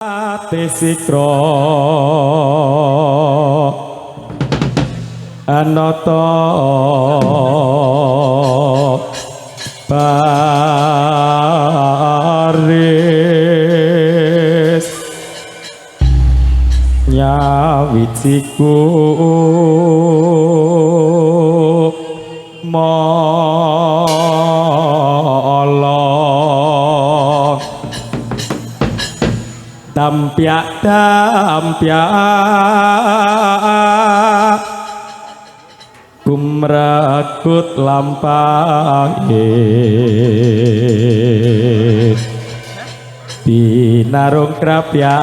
Tesikro Anoto Paris Nyawiciku Molong Dampyak Kumrakut lampahe Binarung krapya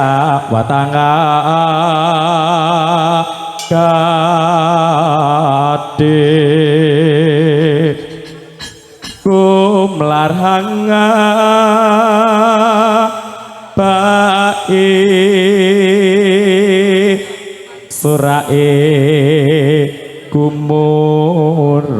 watanga kade Kumlarhanga bae surae kumurut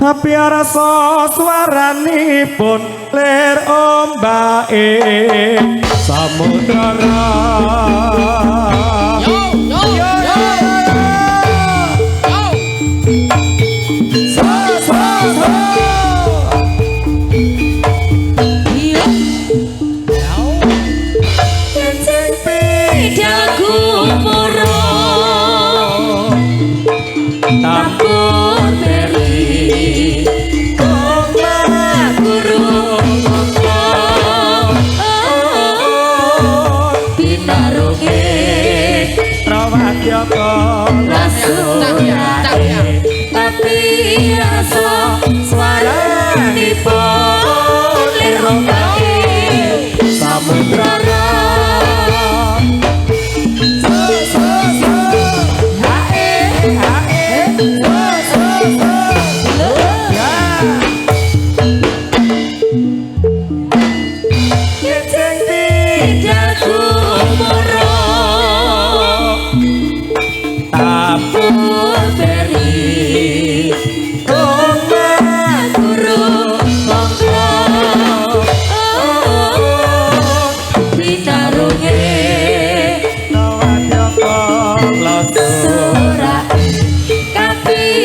tapi rasa swaranipun lir ombake samudra tapi rasa swaranipun lir ombake samudra tapi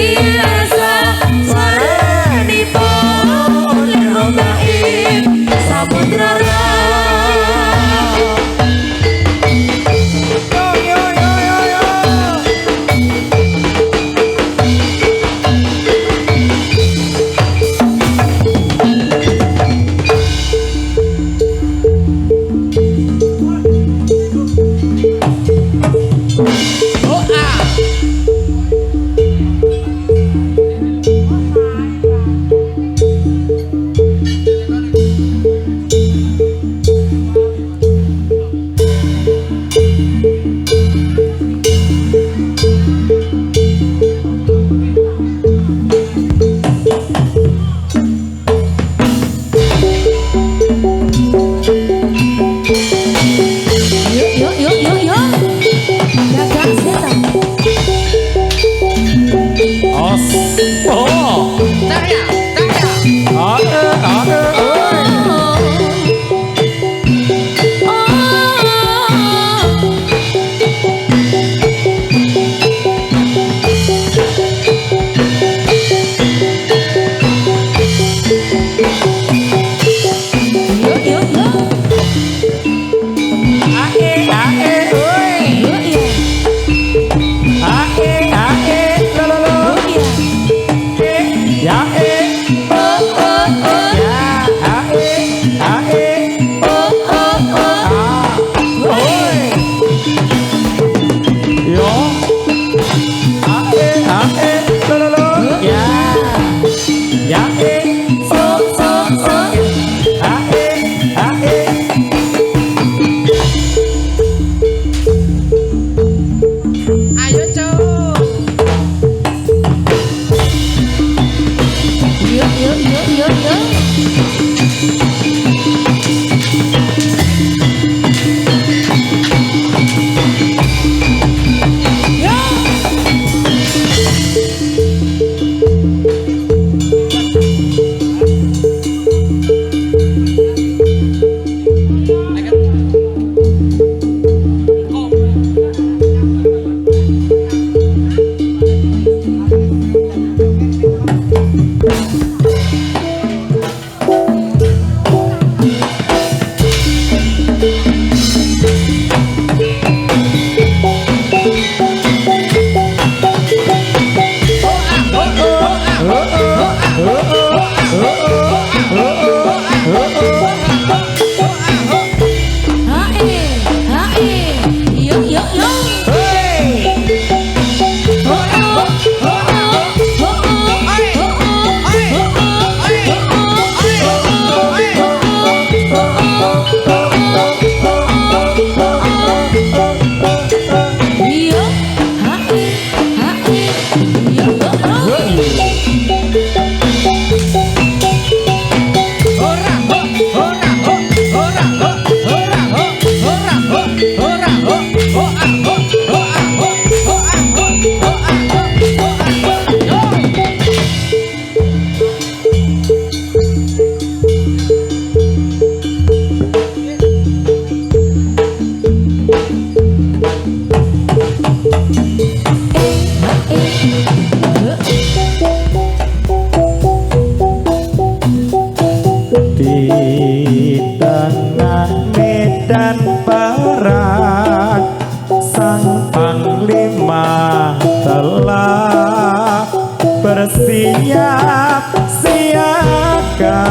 bersiap siaga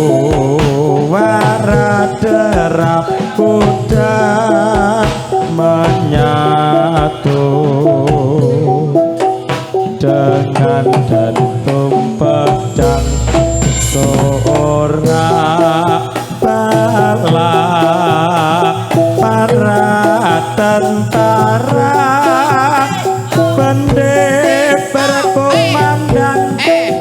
suara derap kuda menyatu dengan dentum pedang seorang bala para tentara pendek berkomandan di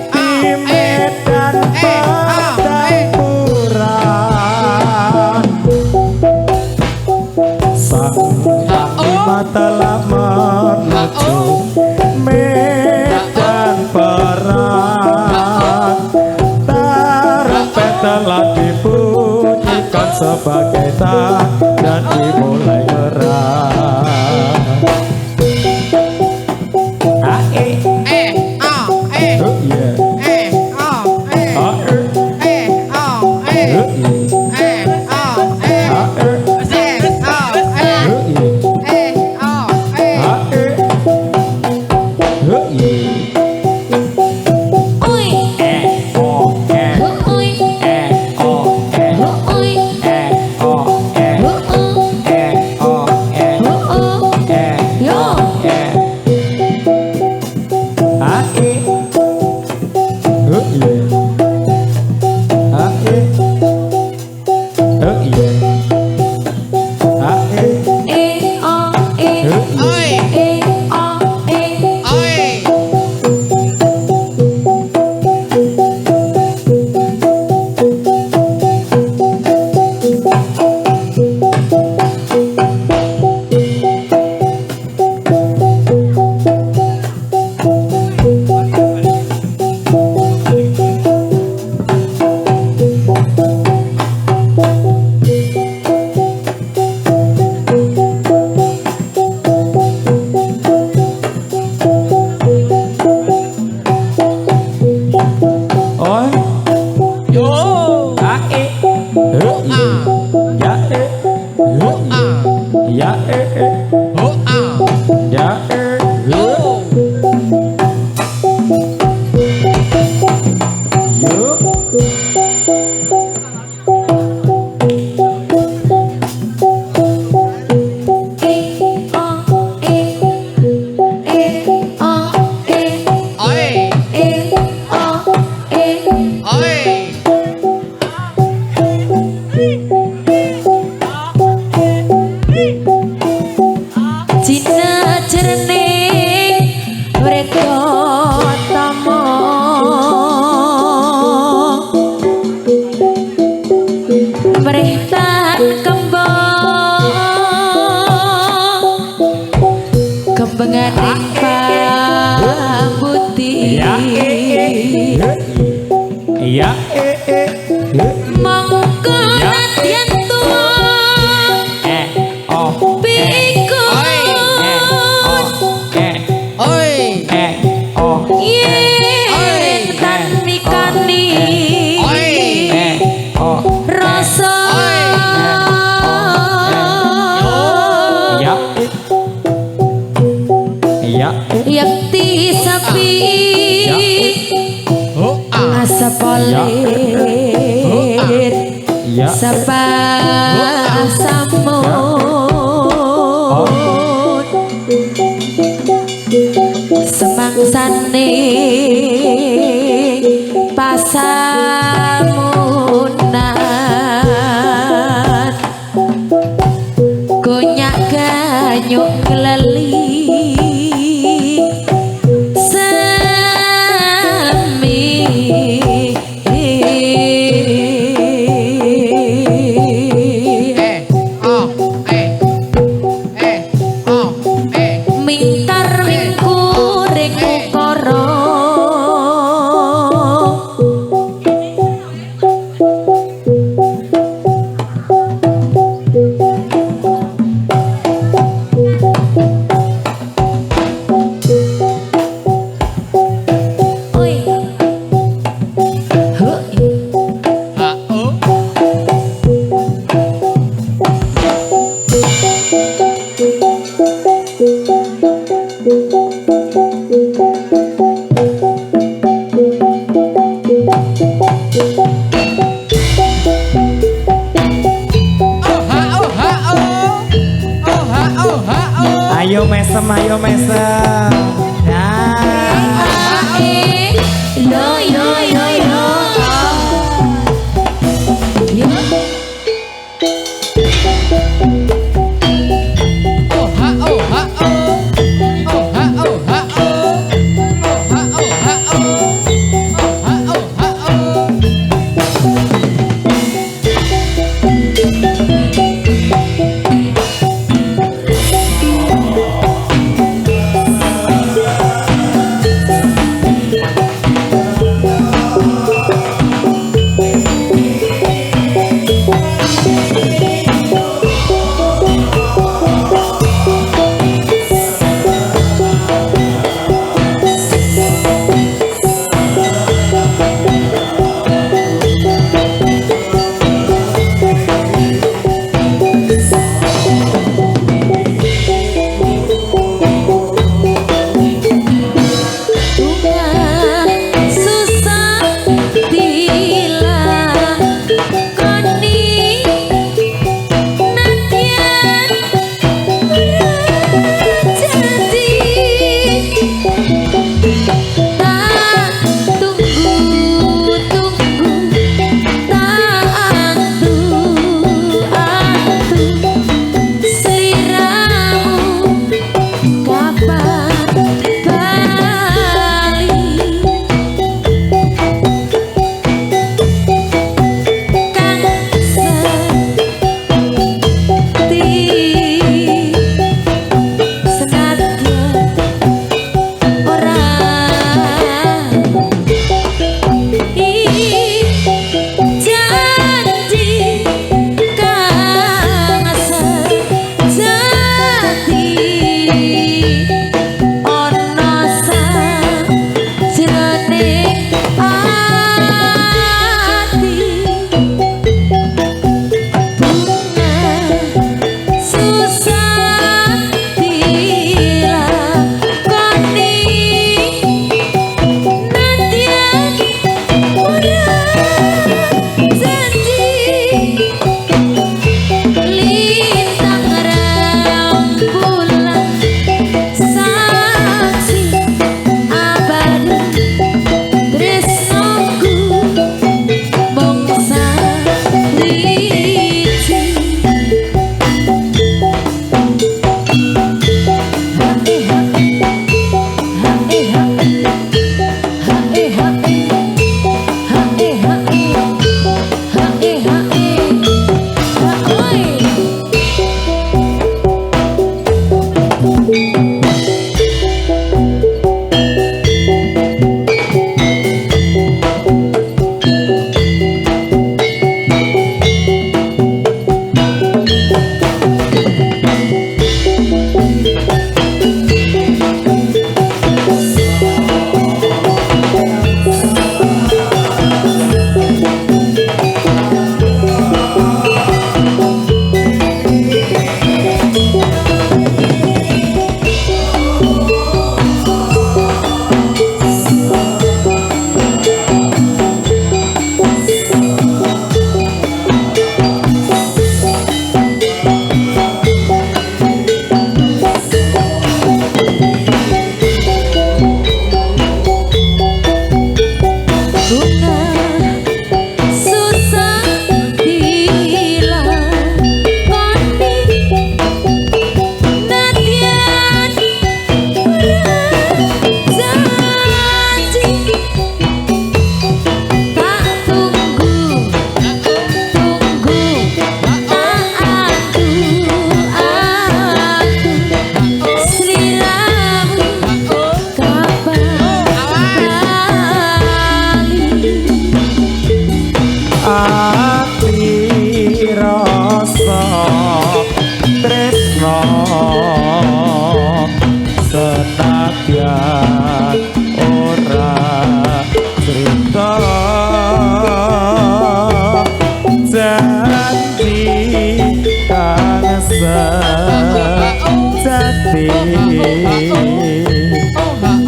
medan pertempuran sang panglima telah menuju medan perang trompet telah dibunyikan sebagai tanda dimulai perang. Yakti sapi asapolir sapa samut semangsane pasamunan gonyak ganyuk ngeleli Ayo mesem, ayo mesem. Nah. Yo yo yo yo. Yo.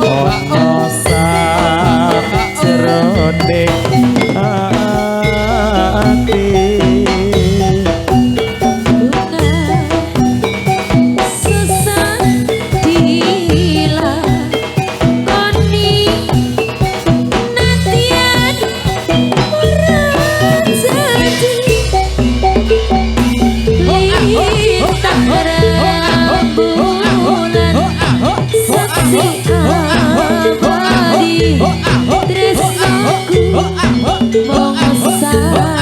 ono sajroning ati susah dilakoni nantian ora jadi lintang rembulan saksi abadi tresnaku mong sawiji.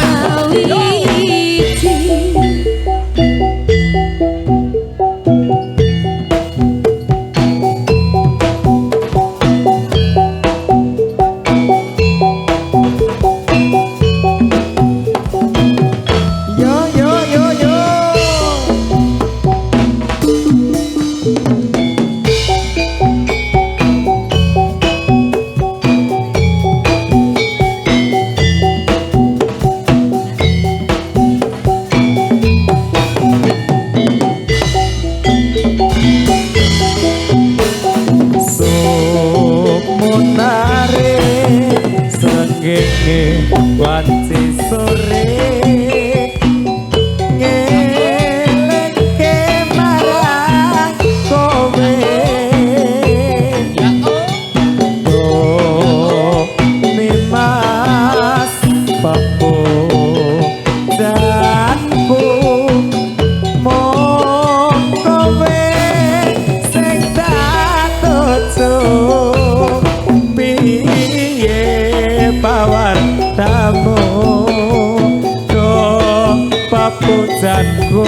Srengenge wanci sore ngelengke marang kowe oh mimas papo danku mong kowe sing tak tutup bawar tamu do papujanku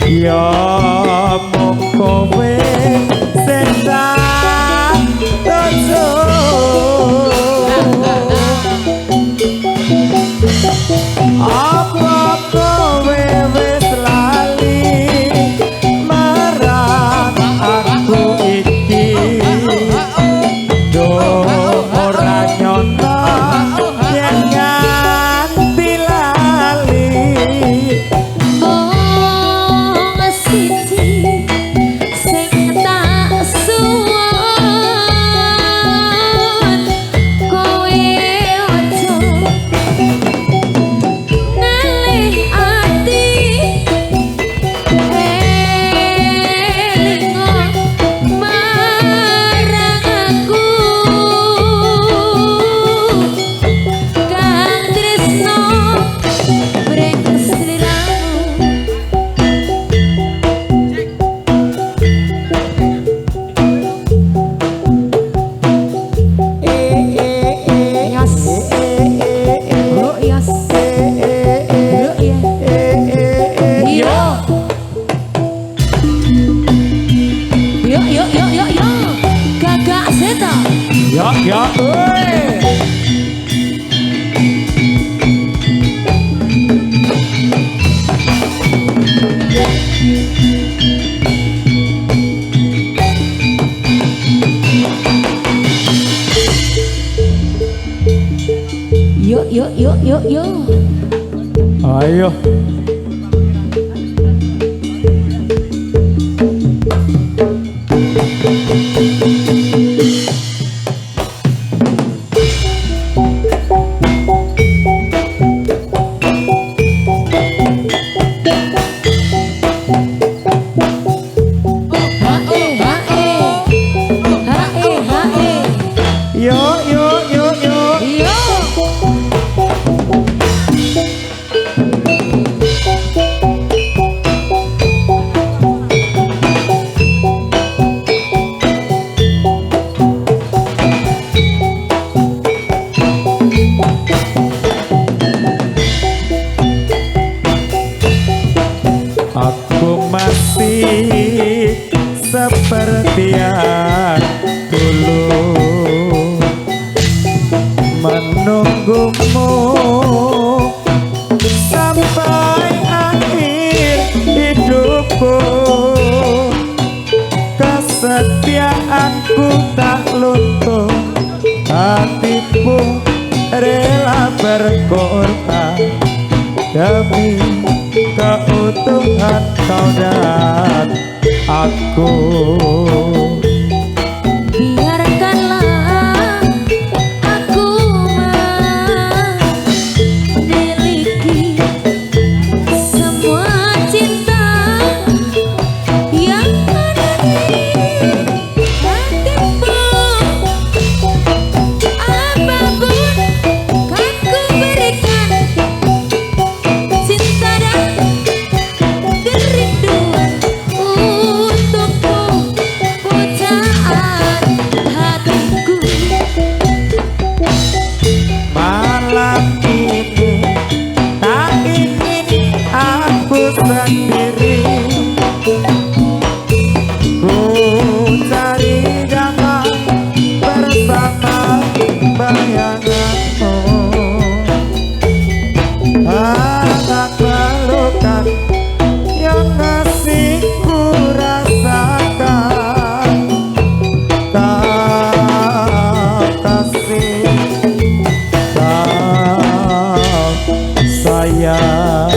ya mung kowe sing tak apa kowe wis lali marang aku iki do ora nyono yen nganti lali mong siji sing tak suwon kowe aja ngalih ati elingo marang aku kang tresno breng sliramu. Yas bro yas bro ya yo yo gagak seta ya yo ayo seperti yang dulu menunggumu sampai akhir hidupku. Kesetiaanku tak luntur, hatiku rela berkorban demi keutuhan kau dan aku. Biarkanlah aku memiliki semua cinta yang ada di hatimu. Apapun kan ku berikan cinta dan kerinduan untukmu, pujaan hatiku. Malam ini tak ingin aku sendiri, ku cari damai bersama bayanganmu. Hangat pelukan yang masih ku rasakan, tak kasih, tak sayang.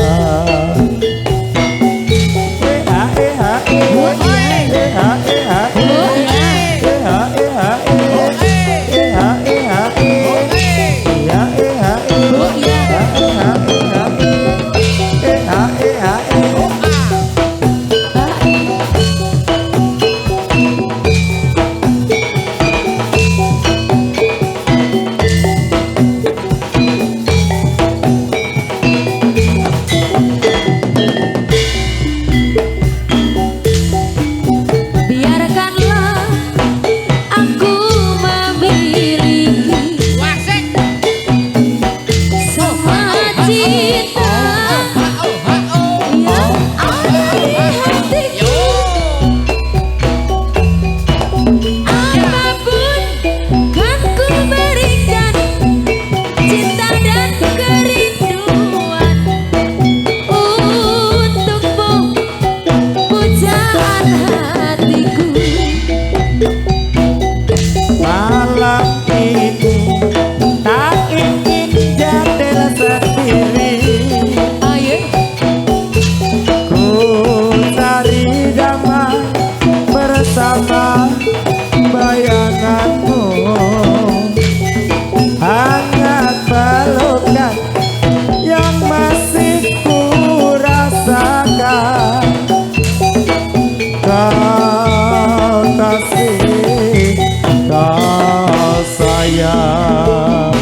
Biarkanlah aku memiliki semua cinta yang ada di hatiku. Apapun kan ku berikan cinta dan kerinduan untukmu, pujaan hatiku. Malam ini tak ingin jatuh sendiri, Ayo, ku cari damai bersama bayanganmu. Hangat pelukan yang masih ku rasakan, kau kasih, kau sayang.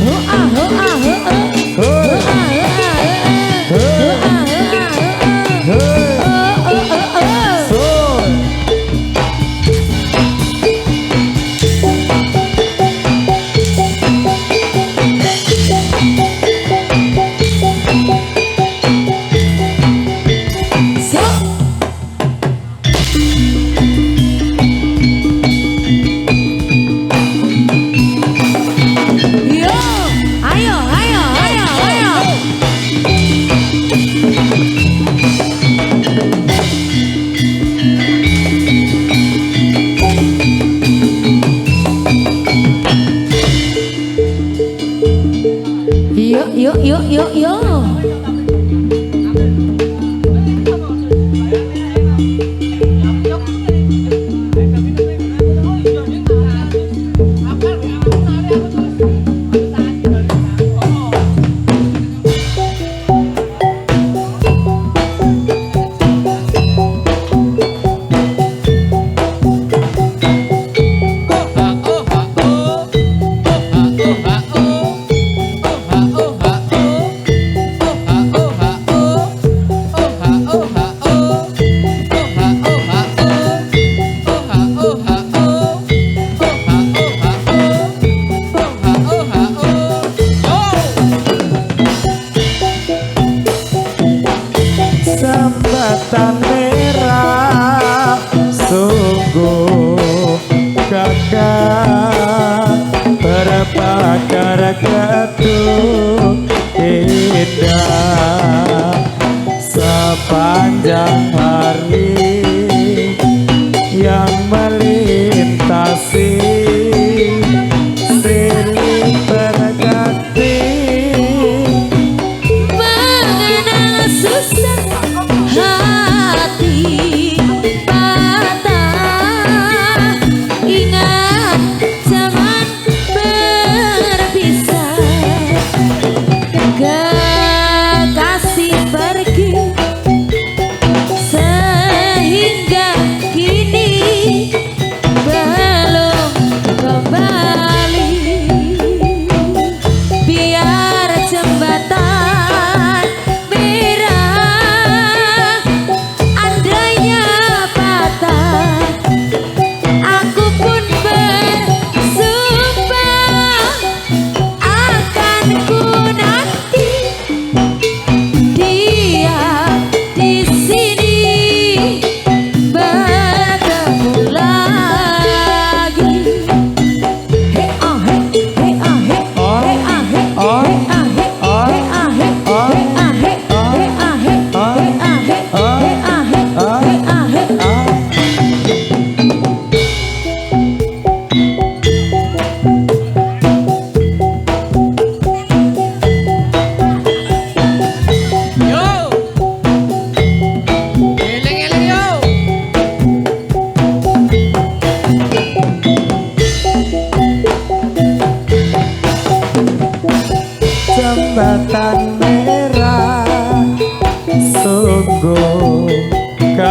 hoa hoa hoa, Hei, hei, soy.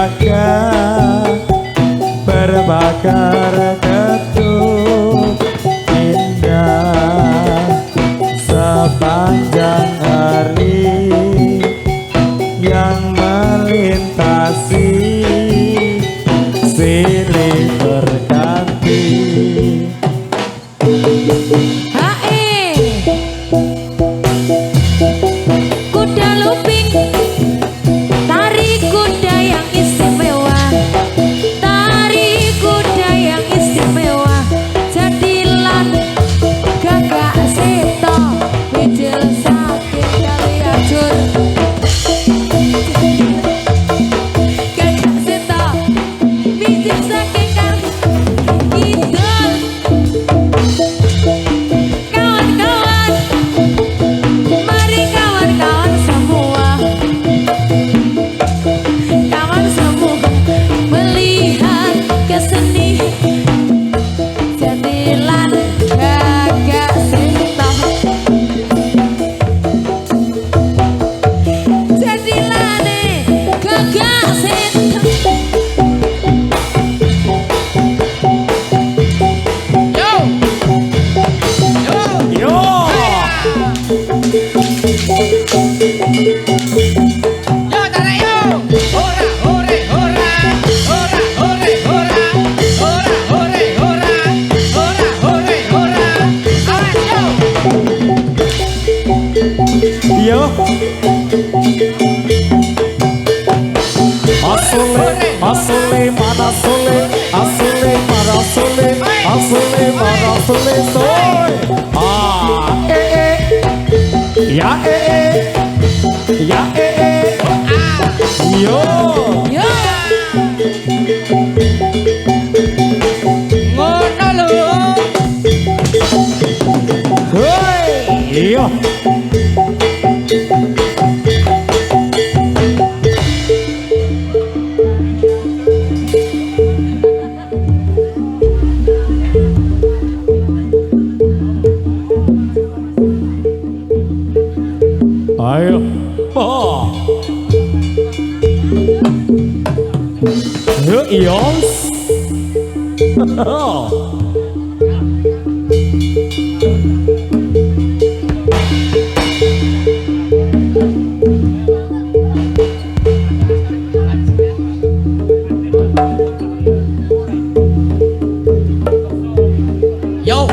jaga berbakar ketuk indah sepanjang hari yang melintasi silih berganti. Hae kuda lumping, tari kuda yang istimewa, tari kuda yang istimewa. Jadilan gagak seto wijil sakit kali ajur. Gagak seto wijil sakit kali kidul. Kawan-kawan, mari kawan-kawan semua, kawan semua melihat keseni jadilan gagak seto. Jadilane gagak seto. Yo, Yo tarik yo. Hora hore hora. Hora hore hora. Hora hore hora. Hora hore hora. Awas yo. yo. Asole mana sole, asole mana sole, asole mana sole soy. Ya ya yo. Yo, Ngono lho. Hei, yo. Ayo, Yos. Yo.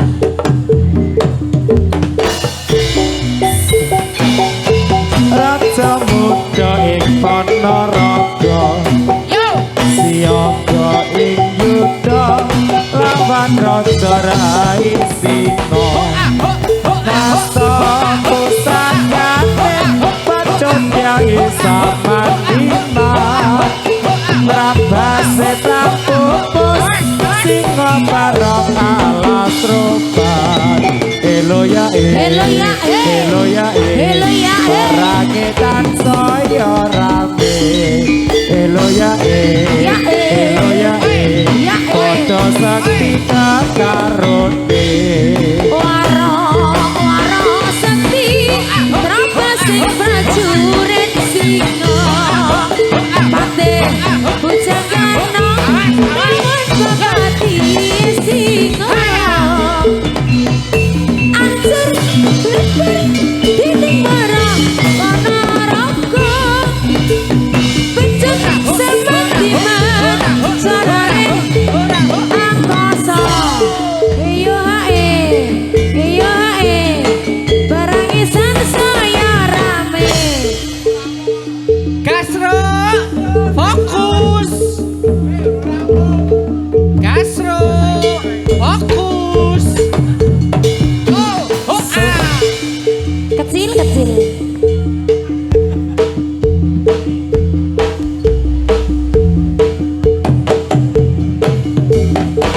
Raja muda ing Ponorogo, Yo. siaga ing yuda, lawan raja rai singo. Nasta pusakane, pacun yai samadina, Prabase prapupus, singo barong alas roban. Elo ya Elo ya, elo ya Elo ya, Rangi dan soyo rame. Elo ya Ya, elo ya Ya, Kodo sakti kakarone. waro waro sekti, trapase prajurit singo. Patih bujangano, lawan babati singo. Ancur lebar dinding marang Ponorogo, becek semandiman sorare angkasa. Iyo hae, barang isan saya rame. Kasro. Fokus. Kasro. Fokus. Oh, oh ah. Kecil-kecil.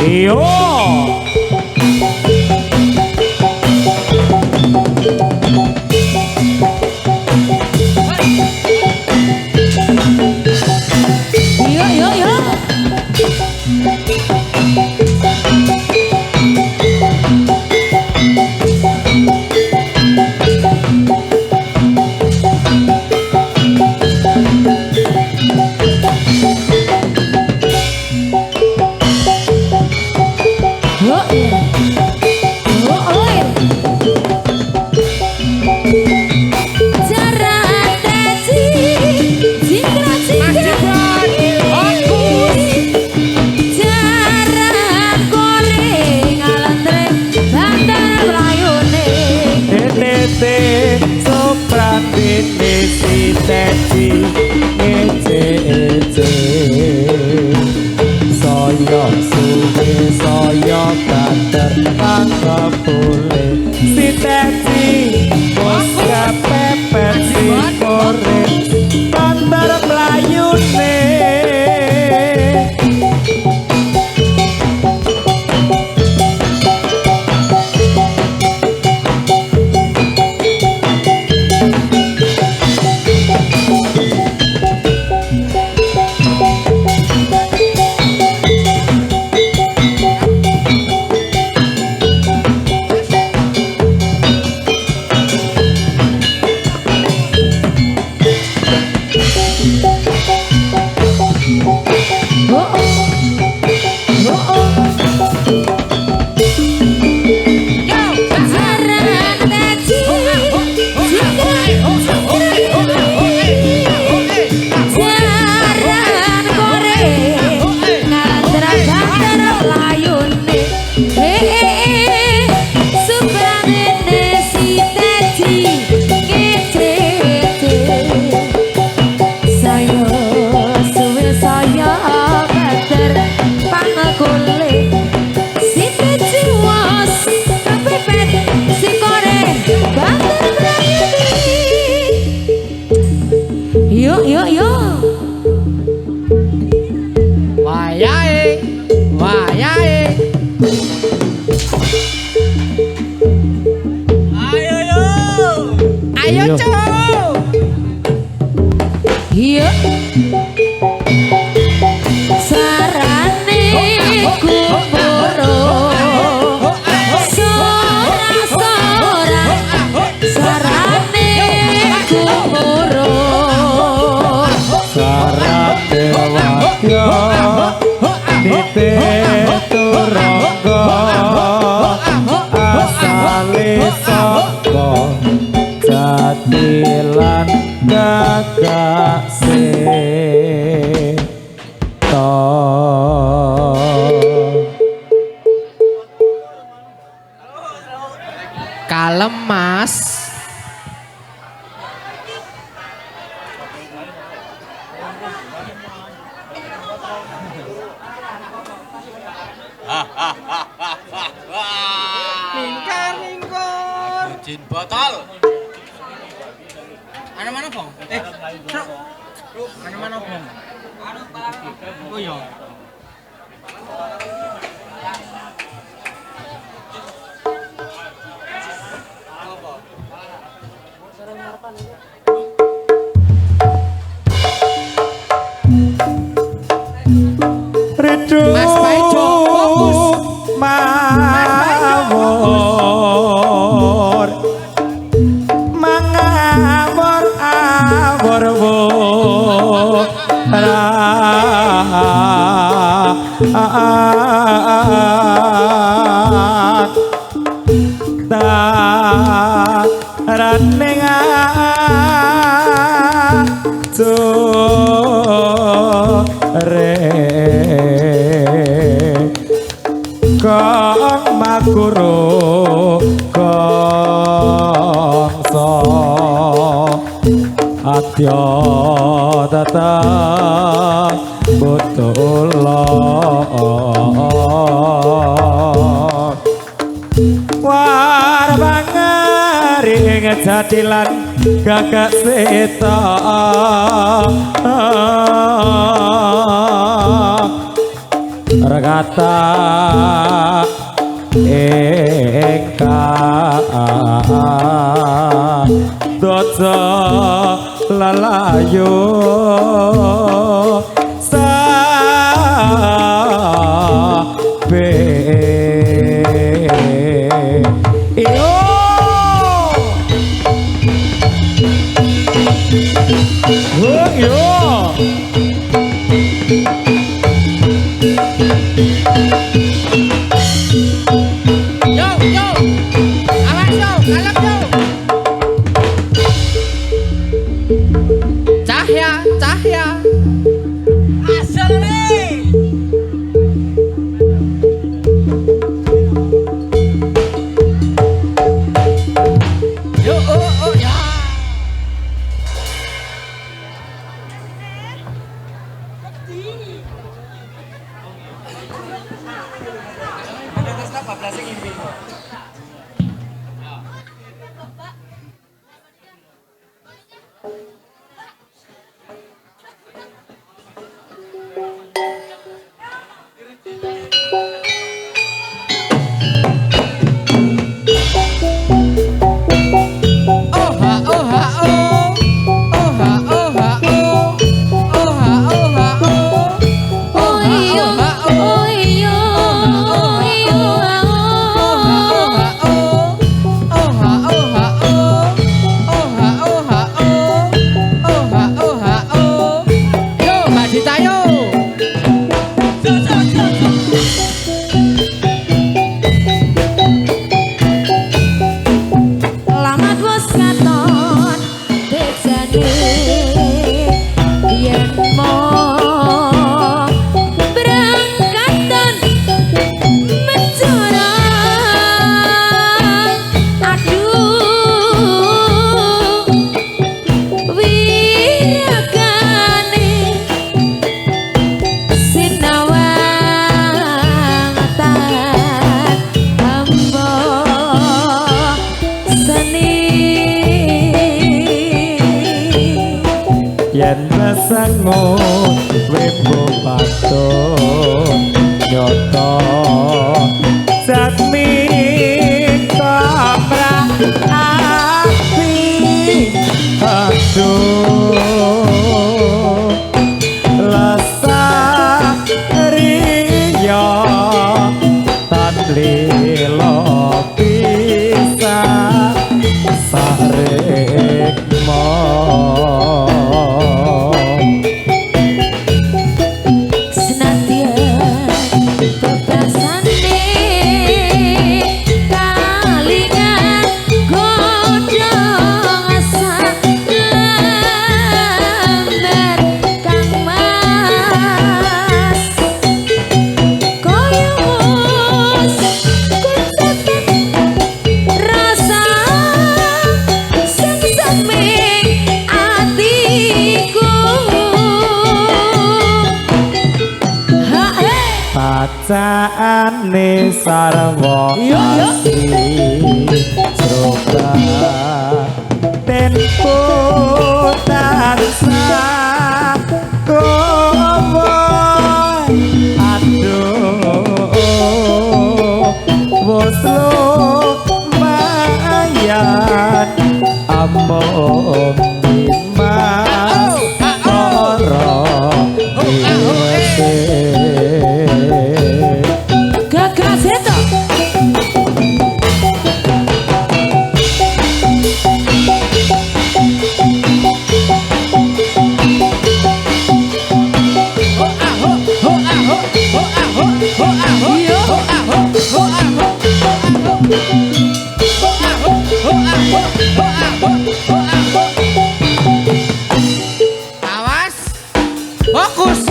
Iyo. Yo yo yo. wayahe wayahe ayo yo ayo Ayo. cuk Iya sarane kumuro sora-sora sarane kumuro Sarate wakyo Nite turonggo Asale soko Jatilan gagak seto kalem mas lingkar lingkar jin botol ana mana bong ana mana bong oh iya Rindu Mas Paijo, fokus. mawur Mangawur awur Raning sore kang makuro kangsa atya tata botula war bangaring jatilan gagak seta regata engkang dosa lalayo sabe iyo yo yo yo awas yo kalem yo cahya cahya asal nih yo oh ya yen sango wembo pato bacaane sarwa Sroba tempo tansah kowe aduh wis lumayan among mas ora Gagas itu. Awas, fokus.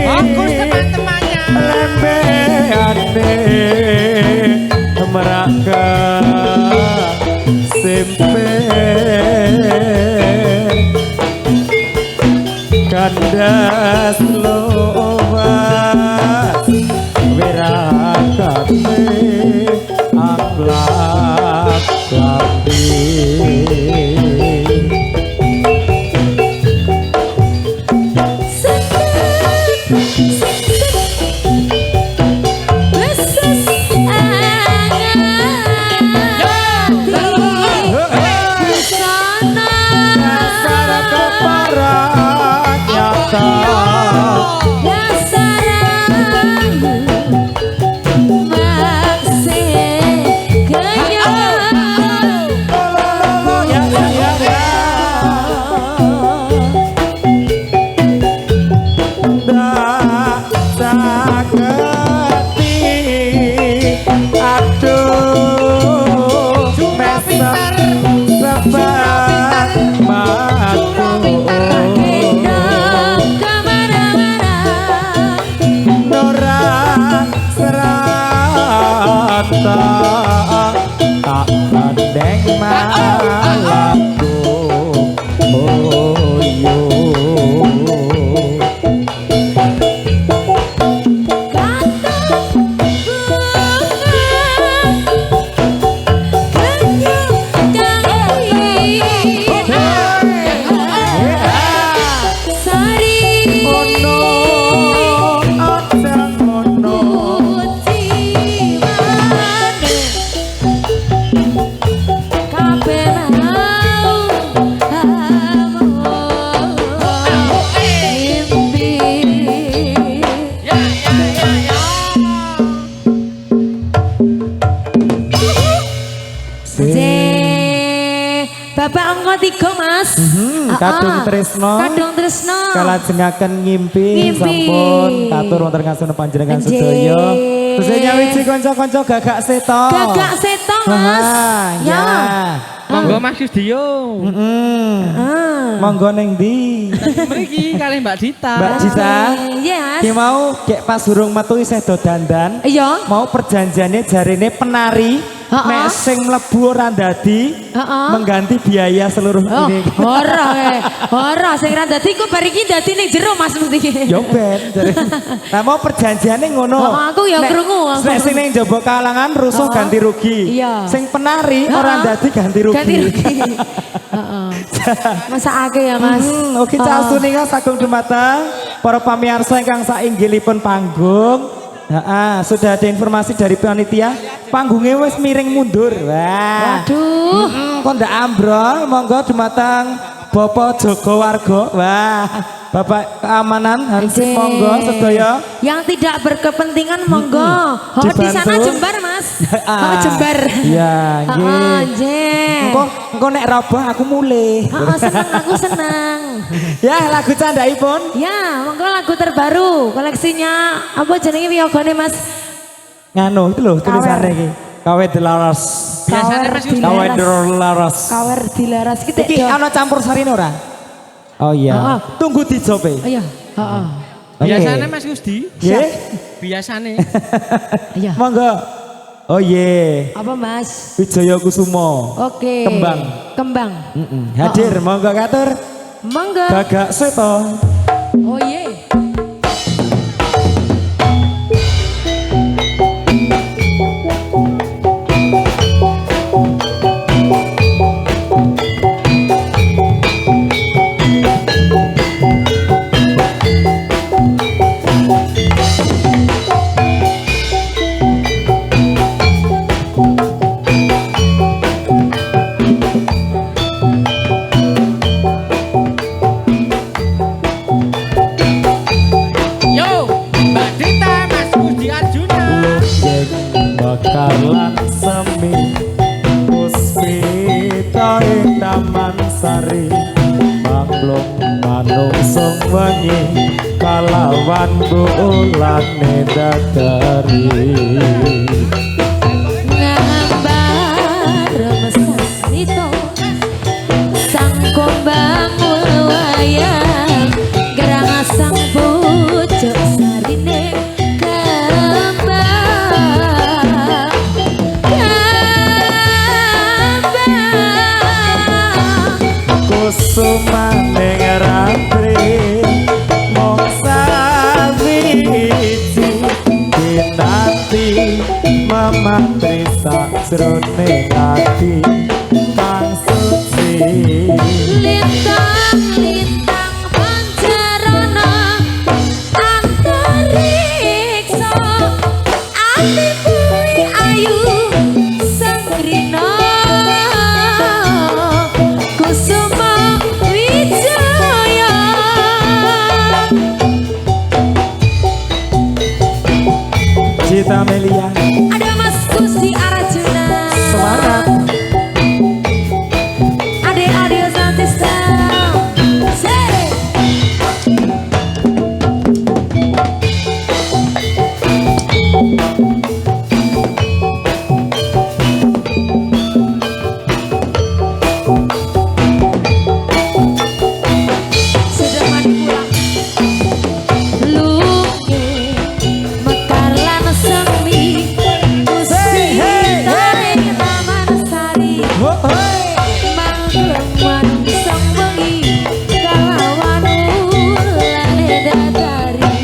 Fokus teman-temannya. Meraka sempe kandas lowas wirakate akhlak lambi tak gandeng malamku boyo Bapak angka 3 mas. Kadung Tresno. Kadung Tresno. Kalajengaken ngimpi sampun katur wonten ngasuna panjenengan sedaya. Terus nyawiji kanca-kanca gagak seto. Gagak seto mas. Ya. Monggo Mas Yusdio. Monggo ning ndi? Mriki kali Mbak Dita. Mbak Dita. Yes. Ki mau gek pas durung metu isih do dandan. Iya. Mau perjanjiannya jarene penari. Nek sing mlebu ora ndadi mengganti biaya seluruh ini. Ora sing ra dadi ku bar iki dadi ning jero Mas mesti. Yo ben. Nah mau perjanjiane ngono. Aku ya krungu. Nek sing ning jaba kalangan rusuh ganti rugi. Iya. Sing penari ora ndadi ganti rugi. Ganti rugi. Heeh. Masakake ya Mas. Ugi casuninga sagung dumateng para pamirsa ingkang sainggilipun panggung. Sudah ada informasi dari panitia, panggungnya wis miring mundur. Wah. Waduh. Kok ndak ambrol, monggo dumateng Bapak Joko Wargo. Wah. Bapak keamanan Hansip monggo sedaya. Yang tidak berkepentingan monggo. Di sana jembar Mas. Jembar. Iya, nggih. Engko nek roboh aku mulih. Seneng aku seneng. Ya, lagu candhaipun. Ya, monggo lagu terbaru koleksinya apa jenenge wiyogane Mas? Nganu itu loh tulisannya iki. Kawe Dilaras. Biasanya Mas Yusdio. Kawe Dilaras. Kawer Dilaras kita. Iki ana campur sarine ora? Oh iya. Tunggu dijope. Iya, heeh. Biasanya Mas Yusdi. Nggih. Biasanya. Iya. Monggo. Oh iya. Apa Mas? Wijaya Kusumo. Oke. Kembang. Kembang. Hadir monggo katur. Monggo. Gagak Seto. Oh iya. Yo, Mbak Dita, Mas Budi Arjuna. Lujeng bakalan semi puspita ing taman sari manglung manungsung wengi kalawan bulane dadari Ngambar mesasnito sang kombang wayang gerang sang pucuk sarine kembang kusumaning ratri mung sawiji dinanti mamantri sajroning ati kang suci lintang-lintang pancarana antariksa ati bui ayu sangrina kusuma wijaya Cita Melia ada Mas Gusti Arjuna semangat Ade Santista Sere sudah mandi pulang luke mekar lan semi puspita ing taman sari manglung manungsang wengi kalawan ulane dadari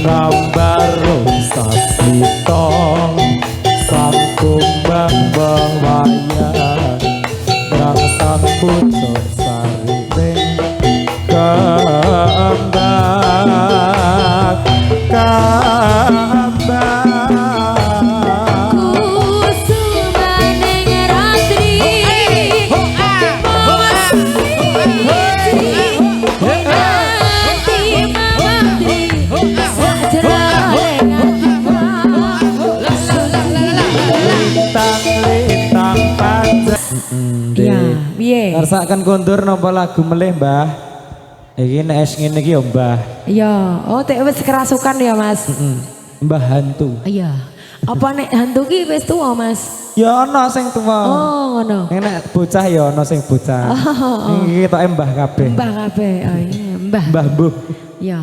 nambaro sasito sang kumbang bawayan nang sang pucuk sari kembang kusumaning ratri mawas wiji dinanti mamantri sajroning lintang panjang iya piye ngarsaken kondur napa lagu melih Mbah iki nek es ngene iki ya Mbah iya oh tek wis kerasukan ya Mas Mbah hantu iya apa nek hantu ki wis tuwa Mas ya ana sing tuwa oh ngono nek bocah ya ana sing bocah iki ketoke Mbah kabeh mbah kabeh oh iya mbah Mbah mbuh ya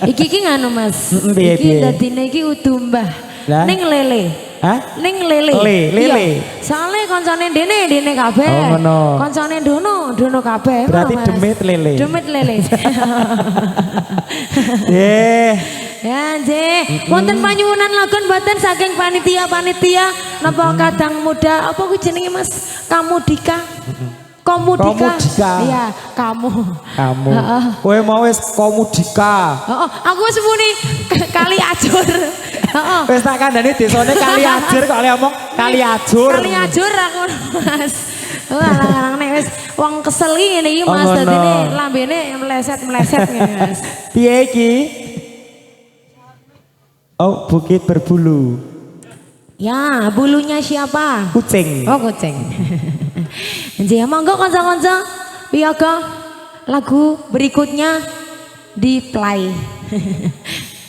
iki nganu Mas Piye, iki piye? dadine iki udu mbah Lah? ning lele hah ning lele Lele. Iya. Soale kancane dene kabeh Oh, ngono. kancane dono kabeh Berarti ngono, Mas. demit lele. Demit lele ya nggih wonten panyuwunan lagun mboten saking panitia napa kadang muda apa kuwi jenenge Mas Kamudika Komudika Komudika. iya kamu Heeh. kowe mau wis komudika Oh, aku wis muni kali ajur. Heeh. wis tak kandhani desane kali ajur kok ngomong kali ajur Kali ajur aku Mas. Lah nek wis wong kesel ngene iki Mas Oh, ngono. dadine lambene meleset ngene Mas. piye iki oh bukit berbulu Ya, bulunya siapa? kucing Oh, kucing. Nggih, monggo kanca-kanca piyaga lagu berikutnya di play.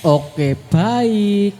Oke, baik.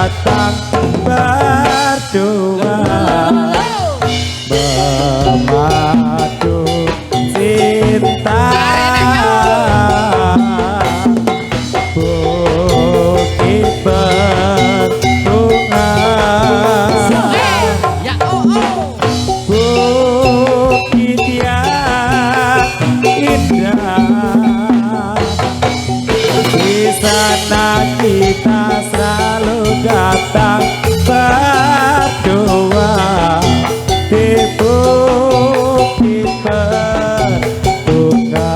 datang berdua memadu cinta bukit berbunga Ya oh oh. bukit yang indah di sana kita selalu datang berdua di bukit berbunga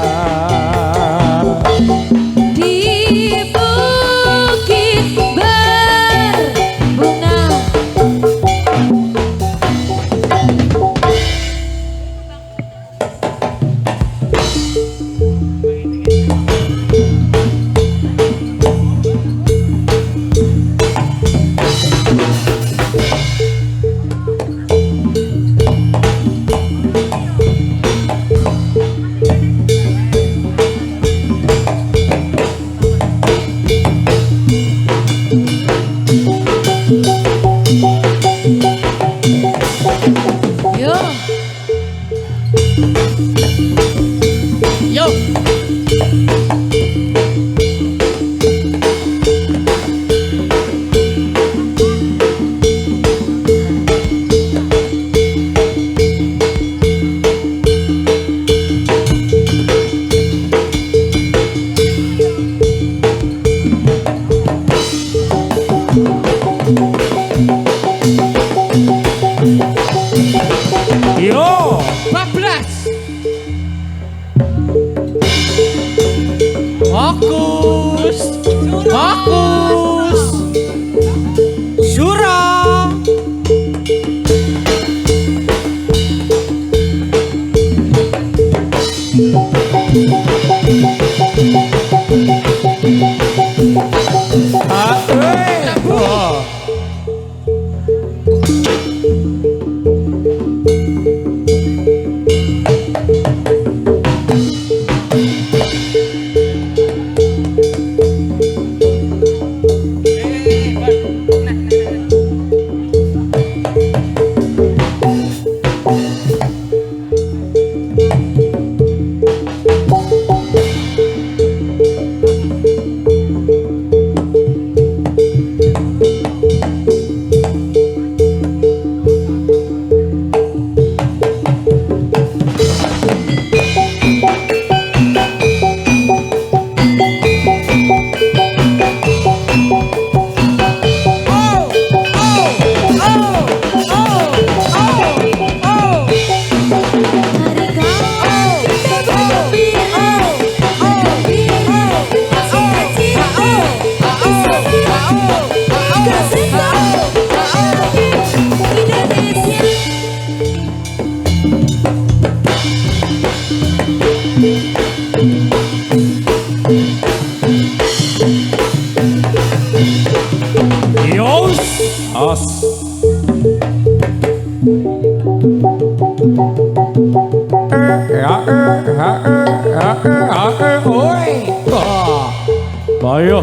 Di bukit berbunga. Yo. Yo. yo Bablas. Fokus. Fokus. Surah. oh. Yos, os. Oi, bayo.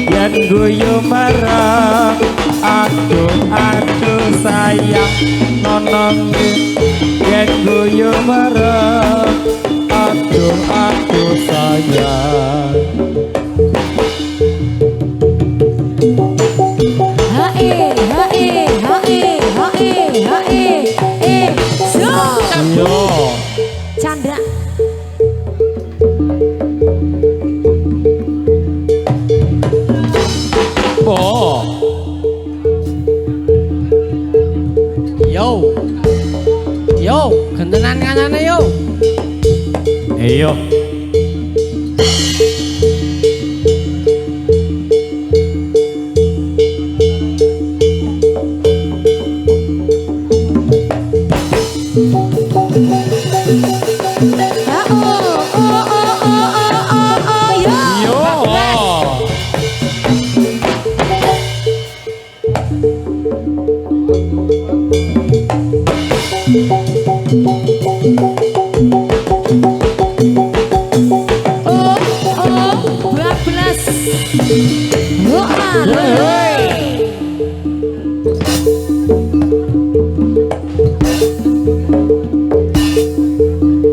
Yen guyu marang aduh sayang nonong yen guyu marang aduh sayang. Yo. Chandra. Oh. Yo. Yo, gentenan kancane yo. Ayo.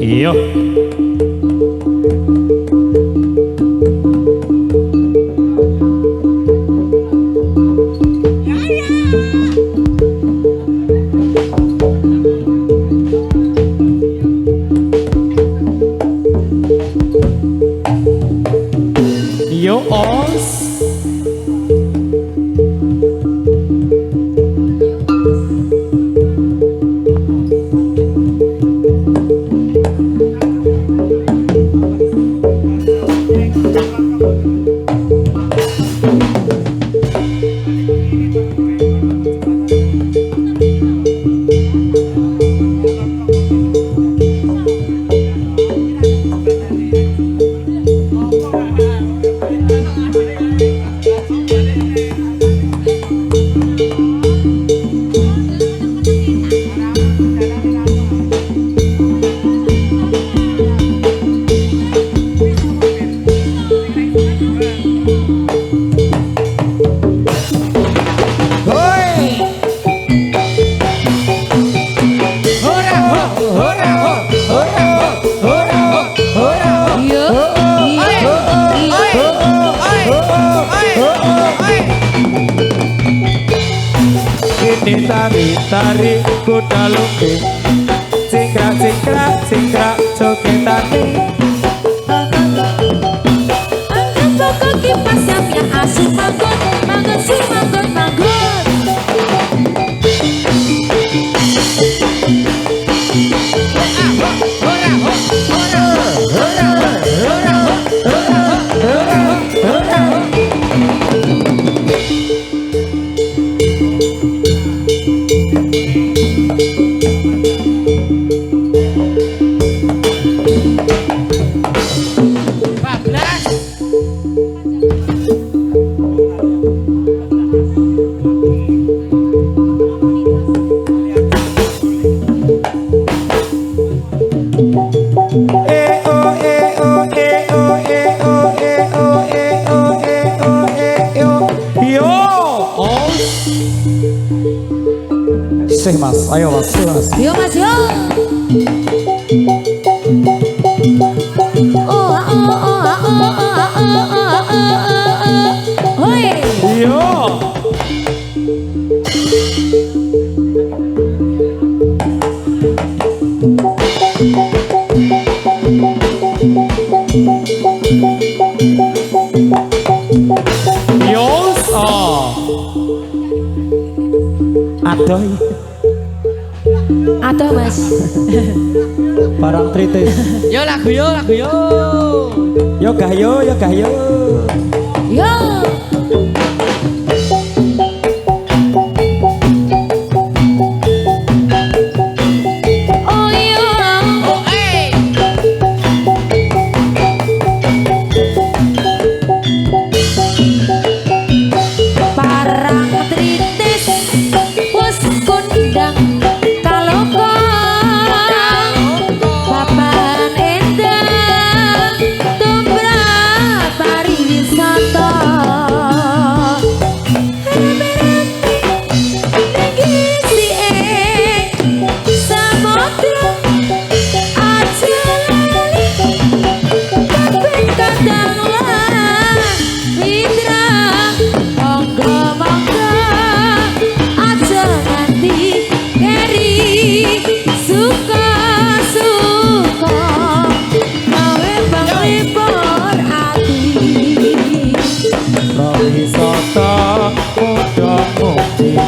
Iyo. Yo os. Tari kuda luki, cingkrak cingkrak cingkrak jogetane. Angkat pokok kipas yang asik manggut, manggut si manggut manggut. Sih mas, ayo mas, sih mas. Yo mas yo. Hoi. Yo. Yos. Oh. Adoy. Aduh mas. Barang tritis. Yo lagu yo, lagu yo. Yo gayo, yo gayo. Yo. Oh yo. Oh eh. Parang tritis wis kondang kalokong papan endang tumrap pariwisata.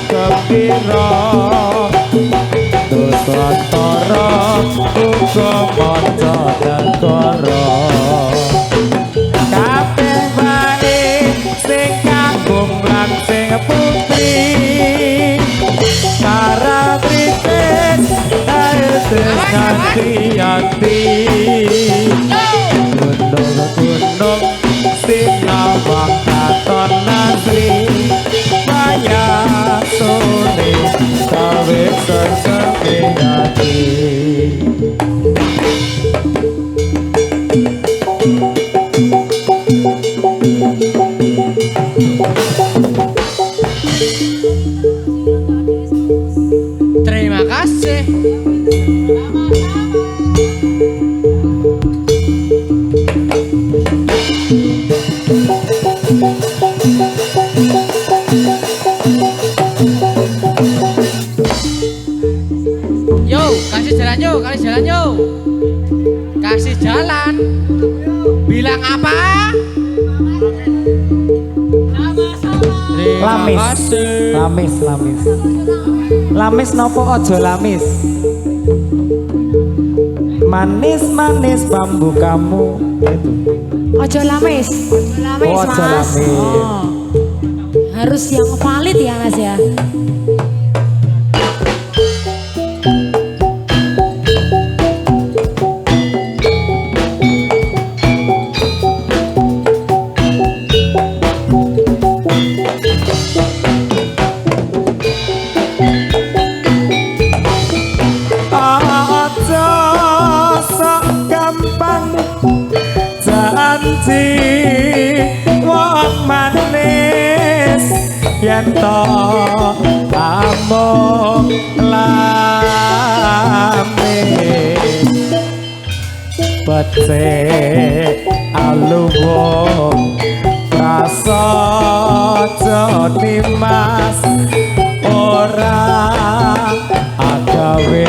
kepira Nusantara uga maca negara kabeh wae sing kagum lan sing putri Karatritis Aedes nganti-anti Gunung-gunung sinawang katon asri Kaya sore kawe sesepi hati Terima kasih. Yo, kasih jalan yo, kasih jalan yo. Kasih jalan. Bilang apa? Lamis Lamis Lamis Lamis nopo ojo lamis Manis-manis bambu kamu itu. Ojo lamis. Lamis, Oh, ojo Mas. lamis. Oh. Harus yang valid ya, Mas ya. Ojo sok gampang janji wong manis yen to amung lamis becik aluwo prasaja nimas ora agawe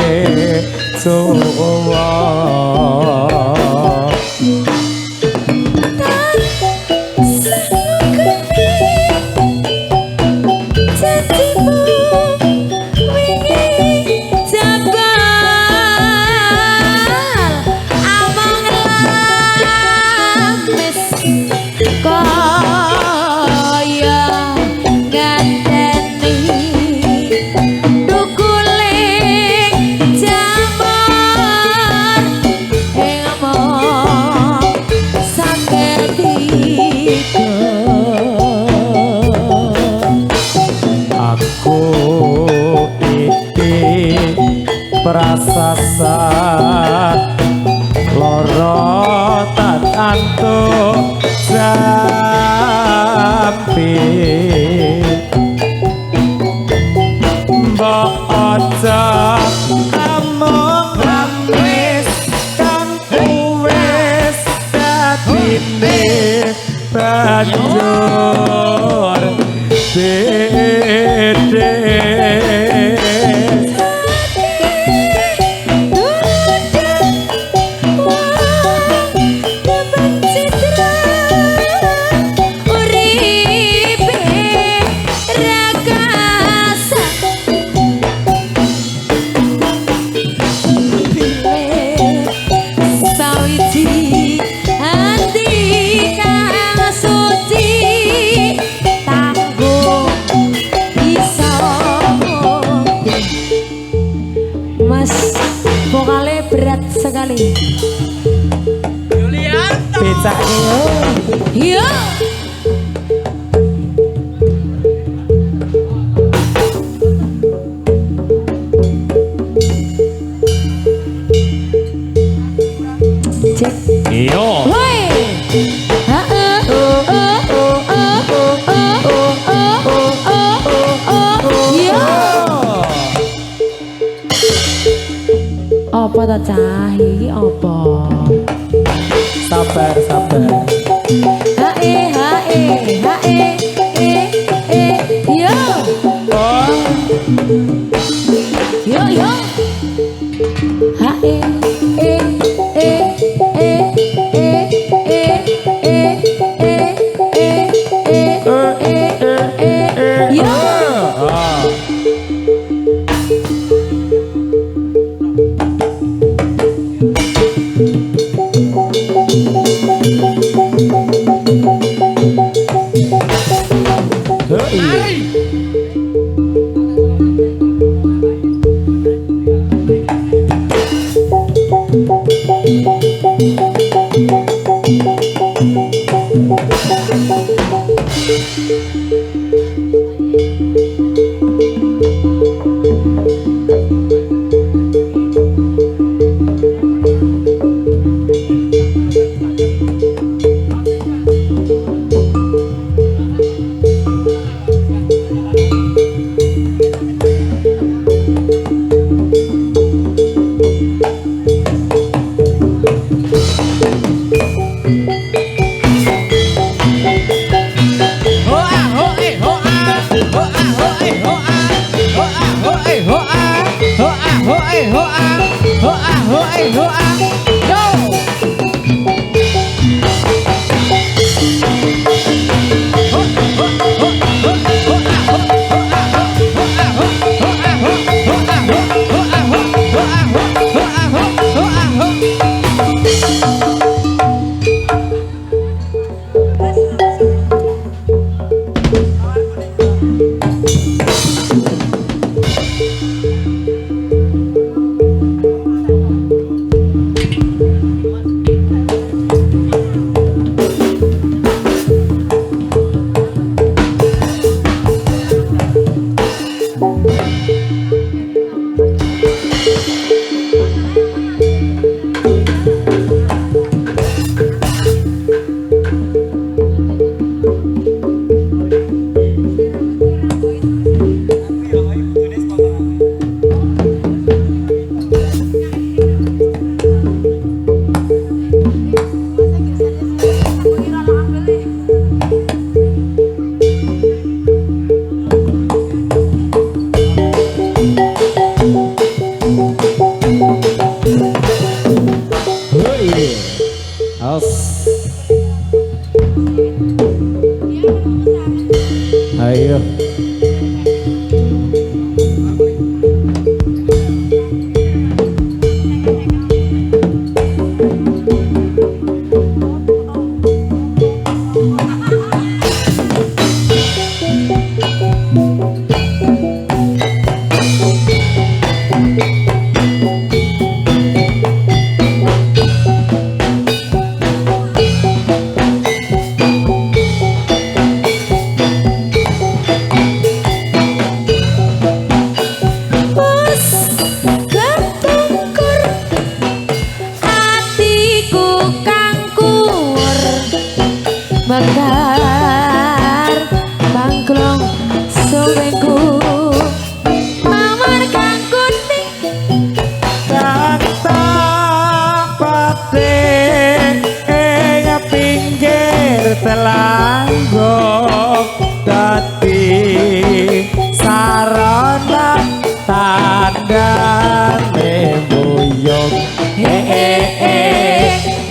suwa prasasat loro tak antuk sampi mbok aja amung lamis kan wis dadine banjur bede vokalnya berat sekali. Yulianto. becaknya Iya. Cek. iyo Woi. Iya. Apa ta cah iki apa? sabar sabar Hae yo oh yo yo hae yo Mekar bangklong suwengku mawar kang kuning kang tak pate ing pinggir telanggong dadi sarana tandane muyung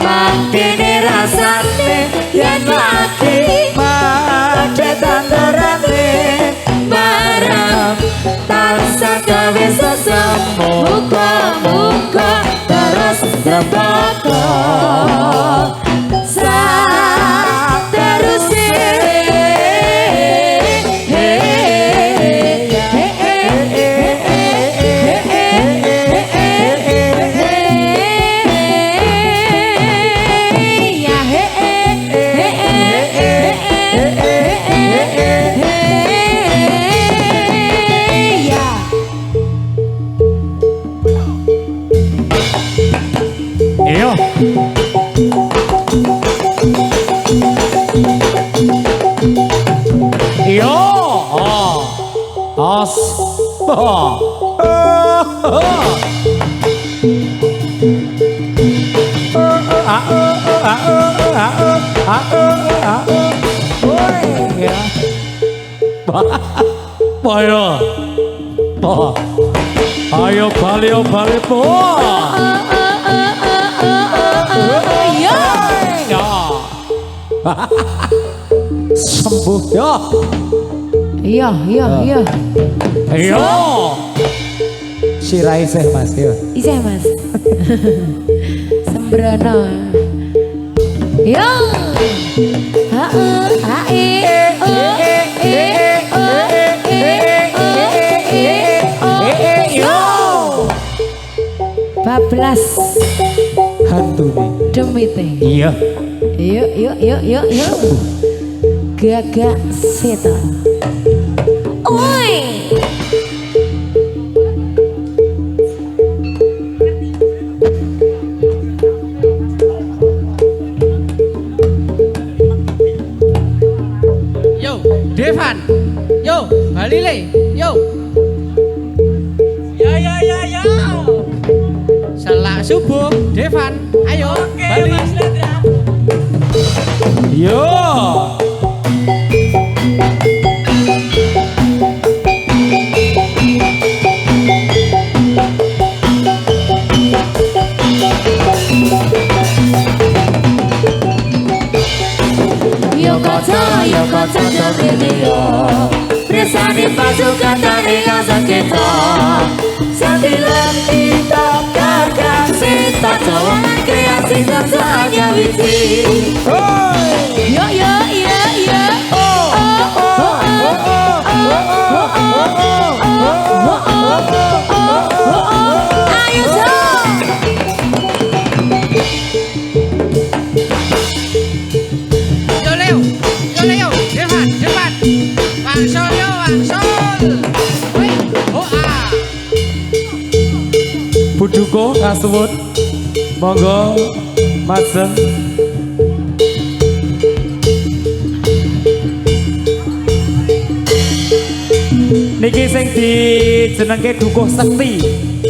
mangkene rasane yen mati macet tandarane barang tansah gawe sesemu muga-muga terus rembaka Ayo balik po. Sembuh ya. Iya. Ayo. Sirai sih Mas ya. Isih Mas. Sembrono. Yo. Bablas hantu nih. demite. Iya. Yuk. Gagak setan. Oi. Yo, Devan. Yo, Balile. Yo. Ya. Selak subuh, Devan. Ayo, Bali. Yo. Yo kata video Presani pasukan tani kasar kita Sambilan kita kakak sita Cawangan kreasi tansahnya wisi Yo Ayo dong Yo, Devan. Wangsol. Woi, Buduko kasuwun. Monggo Majeng. Niki sing dijenengke Dukuh Sekti.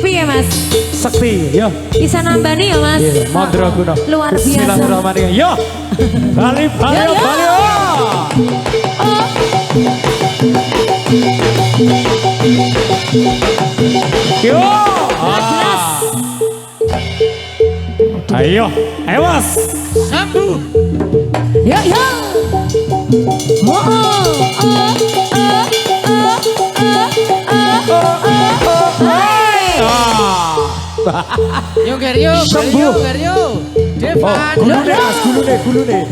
Piye Mas? Sekti, yo. Bisa nambani ya Mas? Iya, Mandra Guna. Luar biasa. Bismillahirrahmanirrahim. Yo. Bali. Yo. Ayo, Mas. Sambu. Yo. Yo Geryo, Sembuh. Geryo. Oh, Devan. gulune Mas, gulune.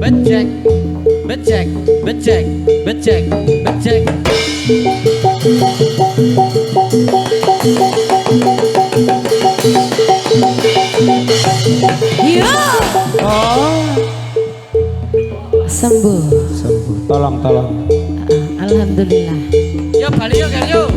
Becek, becek, becek, becek, becek. Yo. Oh, Sembuh. sembuh. Tolong. Alhamdulillah. Yo Bali yo Geryo.